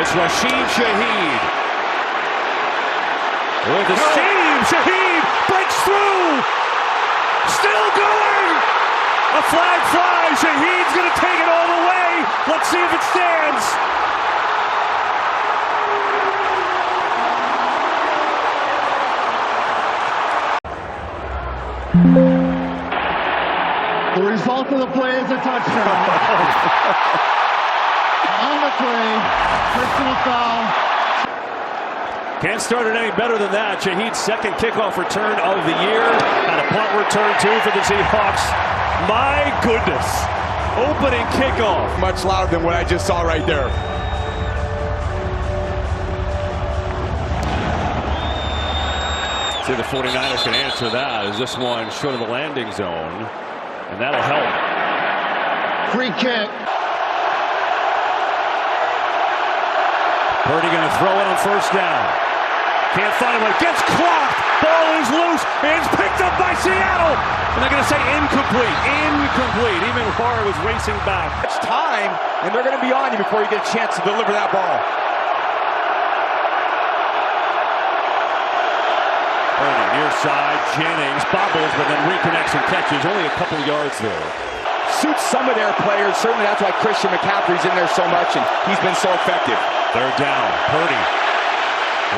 It's Rashid Shaheed. With the seam, Shaheed breaks through. Still going. A flag flies. Shaheed's going to take it all the way. Let's see if it stands. The result of the play is a touchdown. On the play, personal foul. Can't start it any better than that. Shaheed's second kickoff return of the year. And a punt return, too, for the Seahawks. My goodness. Opening kickoff. Much louder than what I just saw right there. See, the 49ers can answer that. Is this one short of the landing zone? And that'll help. Free kick. Purdy going to throw it on first down. Can't find him. It gets clocked. Ball is loose. It's picked up by Seattle. And they're going to say incomplete. Incomplete. Even Horror was racing back. It's time, and they're going to be on you before you get a chance to deliver that ball. Purdy near side. Jennings bobbles, but then reconnects and catches. Only a couple yards there. Suits some of their players. Certainly that's why Christian McCaffrey's in there so much, and he's been so effective. Third down. Purdy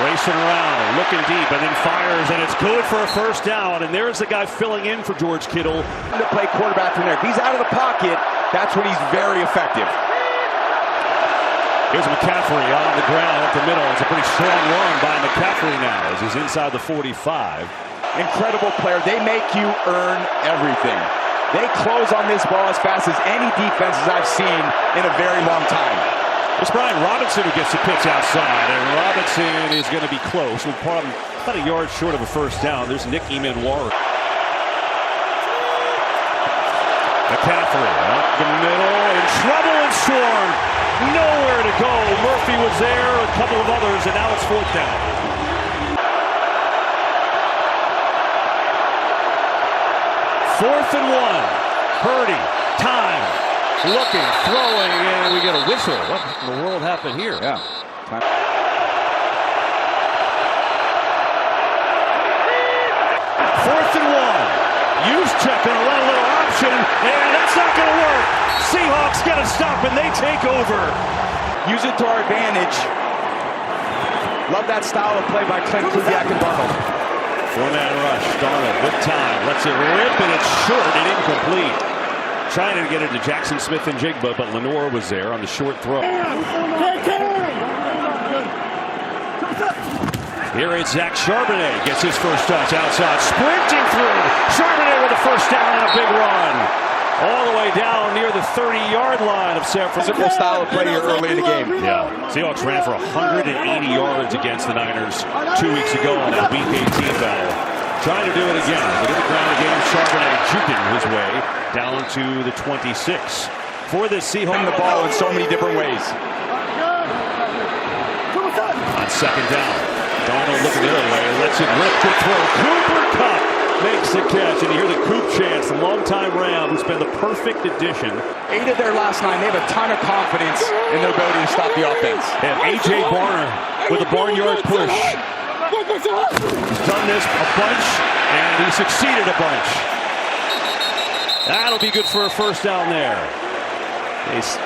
racing around, looking deep, and then fires, and it's good for a first down. And there's the guy filling in for George Kittle. To play quarterback from there. If he's out of the pocket, that's when he's very effective. Here's McCaffrey on the ground at the middle. It's a pretty strong run by McCaffrey now as he's inside the 45. Incredible player. They make you earn everything. They close on this ball as fast as any defenses I've seen in a very long time. It's Brian Robinson who gets the pitch outside, and Robinson is going to be close. About a yard short of a first down. There's Nick Emanwara. McCaffrey up the middle, in trouble and Storm. Nowhere to go. Murphy was there, a couple of others, and now it's fourth down. Fourth and one. Purdy, time, looking, throwing, and we get a whistle. What in the world happened here? Yeah. Fourth and one. Juszczyk going to run a little option, and that's not going to work. Seahawks get a stop, and they take over. Use it to our advantage. Love that style of play by Clint Kubiak and Darnold. Four-man rush. Darnold with time. Lets it rip, and it's short and incomplete. Trying to get it to Jackson Smith and Jigba, but Lenore was there on the short throw. Here is Zach Charbonnet. Gets his first touch outside. Sprinting through. Charbonnet with a first down and a big run. All the way down near the 30-yard line of San Francisco. Style of play here early in the game. Yeah. Seahawks ran for 180 yards against the Niners 2 weeks ago in that Week 18 battle. Trying to do it again. Look at the ground again. Charbonnet juking his way down to the 26. For this Seahawks. The ball in so many different ways. On second down. Darnold looking the other way. Lets it rip. Good throw. Cooper Kupp makes the catch. And you hear the Coop chants. The longtime Ram who's been the perfect addition. 8 of their last 9. They have a ton of confidence in their ability to stop the offense. And A.J. Barner with a barnyard push. He's done this a bunch, and he succeeded a bunch. That'll be good for a first down there. He's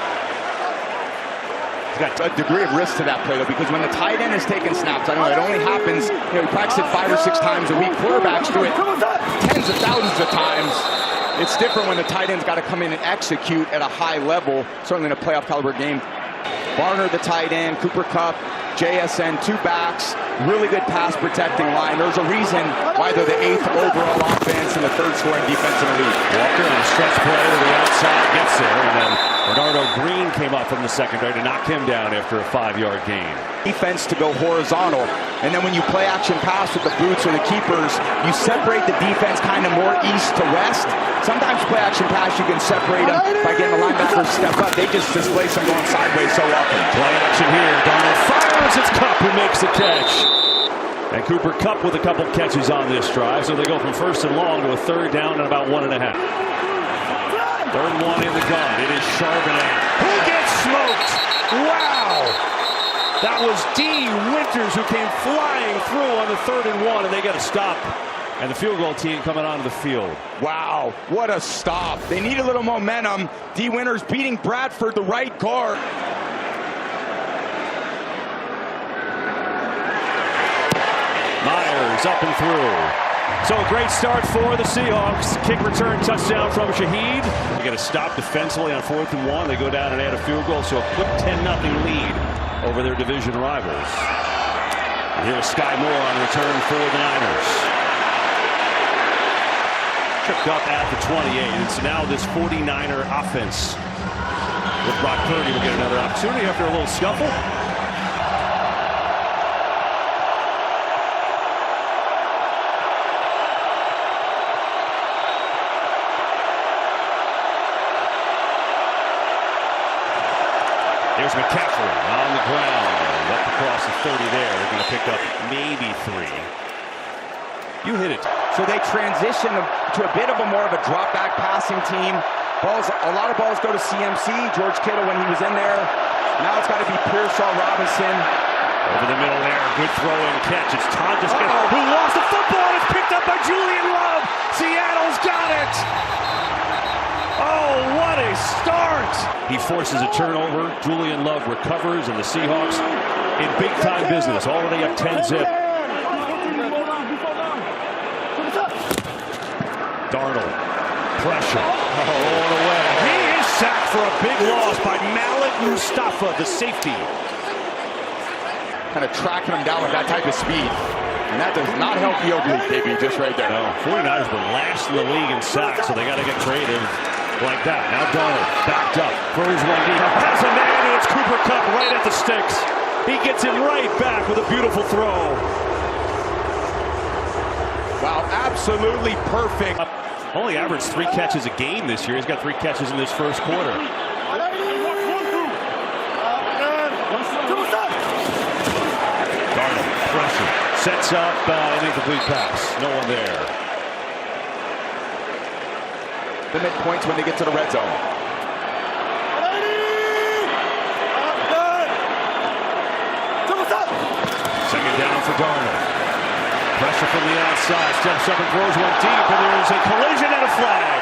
got a degree of risk to that play, though, because when the tight end is taking snaps, I know it only happens, he practices it 5 or 6 times a week. Quarterbacks do it tens of thousands of times. It's different when the tight end's got to come in and execute at a high level, certainly in a playoff caliber game. Barner, the tight end, Cooper Kupp, JSN, 2 backs, really good pass protecting line. There's a reason why they're the 8th overall offense and the 3rd scoring defense in the league. Walker on a stretch play to the outside, gets there, and then Bernardo Green came up from the secondary to knock him down after a 5-yard gain. Defense to go horizontal, and then when you play action pass with the boots or the keepers, you separate the defense kind of more east to west. Sometimes play action pass you can separate them by getting the linebackers step up. They just displace them going sideways so often. Play action here. Darnold fires. It's Kupp who makes the catch. And Cooper Kupp with a couple catches on this drive. So they go from first and long to a 3rd down and about 1.5. 3rd and 1 in the gun. It is Charbonnet. Who gets smoked? Wow. That was D. Winters who came flying through on the 3rd and 1, and they got a stop. And the field goal team coming onto the field. Wow, what a stop. They need a little momentum. D. Winters beating Bradford, the right guard. Myers up and through. So a great start for the Seahawks. Kick return touchdown from Shaheed. They get a stop defensively on 4th and 1. They go down and add a field goal, so a quick 10-0 lead over their division rivals. And here's Sky Moore on return for the Niners. Tripped up at the 28. It's now this 49er offense. With Brock Purdy will get another opportunity after a little scuffle. There's McCaffrey on the ground. Up across the 30 there. They're going to pick up maybe 3. You hit it. So they transition to a bit of more of a drop back passing team. A lot of balls go to CMC, George Kittle when he was in there. Now it's got to be Pearsall Robinson. Over the middle there. Good throw and catch. It's Todd who lost the football. It's picked up by Julian Love. Seattle's got it. Oh, what a start! He forces a turnover. Julian Love recovers, and the Seahawks in big-time business. Already up 10-zip. Darnold. Pressure. All the way. He is sacked for a big loss by Malik Mustafa, the safety. Kind of tracking him down with that type of speed. And that does not help the Oak League, baby, just right there. No, 49ers were last in the league in sacks, so they got to get creative. Like that. Now Darnold backed up. Throws one deep. Has a man, and it's Cooper Kupp right at the sticks. He gets him right back with a beautiful throw. Wow, absolutely perfect. Only averaged 3 catches a game this year. He's got 3 catches in this first quarter. Darnold, pressure. Sets up an incomplete pass. No one there. The midpoints when they get to the red zone. Second down for Darnold. Pressure from the outside. Steps up and throws one deep, and there's a collision and a flag.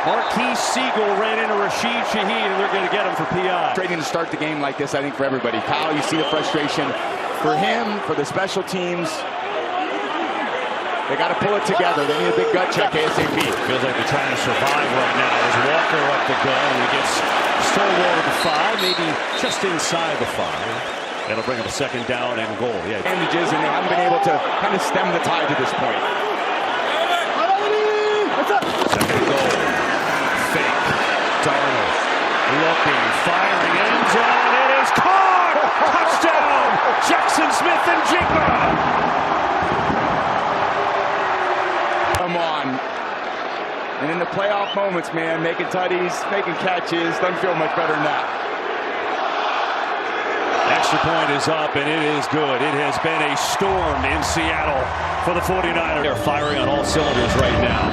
Marquise Siegel ran into Rashid Shaheed, and they're going to get him for PI. Trading to start the game like this, I think, for everybody. Kyle, you see the frustration for him, for the special teams. They got to pull it together. They need a big gut check ASAP. Feels like they're trying to survive right now as Walker up the gun, and he gets Stillwater to 5, maybe just inside the 5. That'll bring up a second down and goal. Yeah, damages, and they haven't been able to kind of stem the tide to this point. Second goal. Fake. Darnold looking, firing, end zone. It is caught. Touchdown. Jackson Smith and Jigba. Come on. And in the playoff moments, man, making tutties, making catches, doesn't feel much better than that. Extra point is up, and it is good. It has been a storm in Seattle for the 49ers. They're firing on all cylinders right now.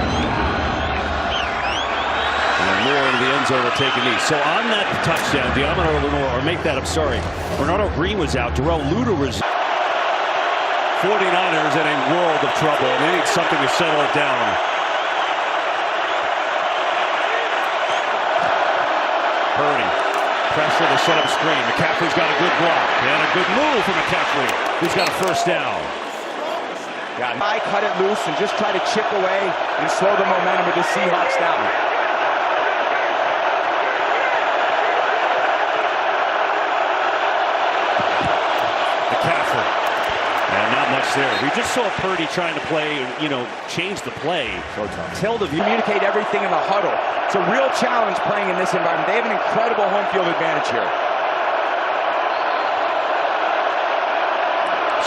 And Moore into the end zone will take a knee. So on that touchdown, Bernardo Green was out. Darrell Luter was. 49ers in a world of trouble. They need something to settle it down. Purdy. Pressure to set up screen. McCaffrey's got a good block. And a good move from McCaffrey, who's got a first down. Yeah, I cut it loose and just try to chip away and slow the momentum of the Seahawks down. McCaffrey. And not much there. We just saw Purdy trying to play, change the play. Tell the communicate everything in the huddle. It's a real challenge playing in this environment. They have an incredible home field advantage here.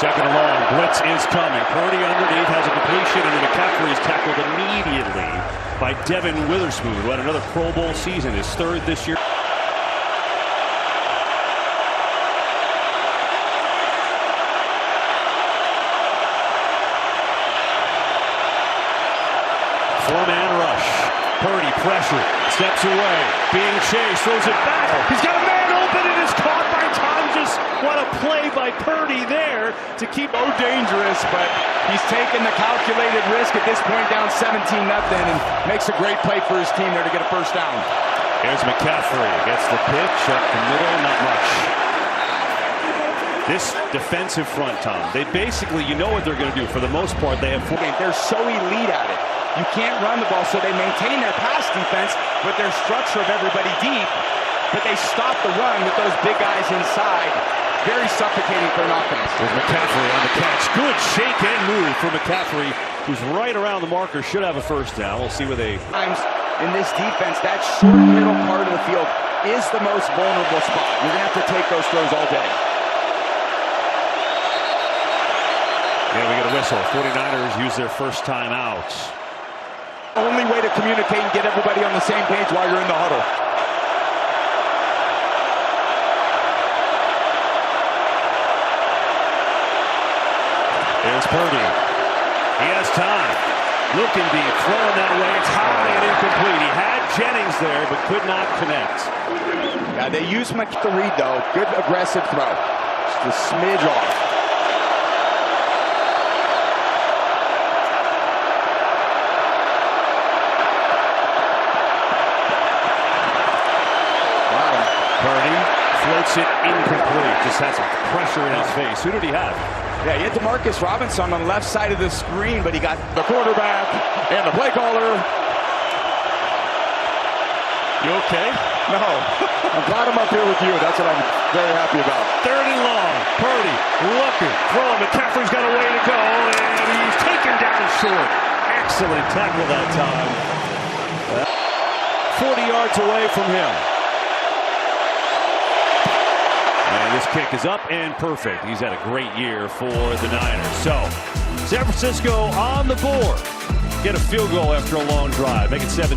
Second and long, blitz is coming. Purdy underneath has a completion, and McCaffrey is tackled immediately by Devin Witherspoon, who had another Pro Bowl season, his 3rd this year. Four-man rush. Purdy pressure, steps away, being chased, throws it back. He's got a man open, and it's caught by Tonjes to keep dangerous, but he's taking the calculated risk at this point, down 17-0, and makes a great play for his team there to get a first down. Here's McCaffrey, gets the pitch up the middle, not much. This defensive front, Tom, they basically, you know what they're going to do. For the most part, they have four. They're so elite at it. You can't run the ball, so they maintain their pass defense with their structure of everybody deep, but they stop the run with those big guys inside. Very suffocating for an offense. There's McCaffrey on the catch. Good shake and move for McCaffrey, who's right around the marker, should have a first down. We'll see where they... Times in this defense, that short middle part of the field is the most vulnerable spot. You're going to have to take those throws all day. Yeah, we get a whistle. 49ers use their first time out. Only way to communicate and get everybody on the same page while you're in the huddle. There's Purdy. He has time. Looking deep, throwing that way. It's high and incomplete. He had Jennings there, but could not connect. Yeah, they use the read, though. Good aggressive throw. Just a smidge off. Purdy floats it incomplete. Just has some pressure in his face. Who did he have? Yeah, he had Demarcus Robinson on the left side of the screen, but he got the quarterback and the play caller. You okay? No. I'm glad I'm up here with you. That's what I'm very happy about. 3rd and long. Purdy looking, throwing. McCaffrey's got a way to go, and he's taken down short. Excellent tackle that time. 40 yards away from him. And this kick is up and perfect. He's had a great year for the Niners. So, San Francisco on the board. Get a field goal after a long drive. Make it 17.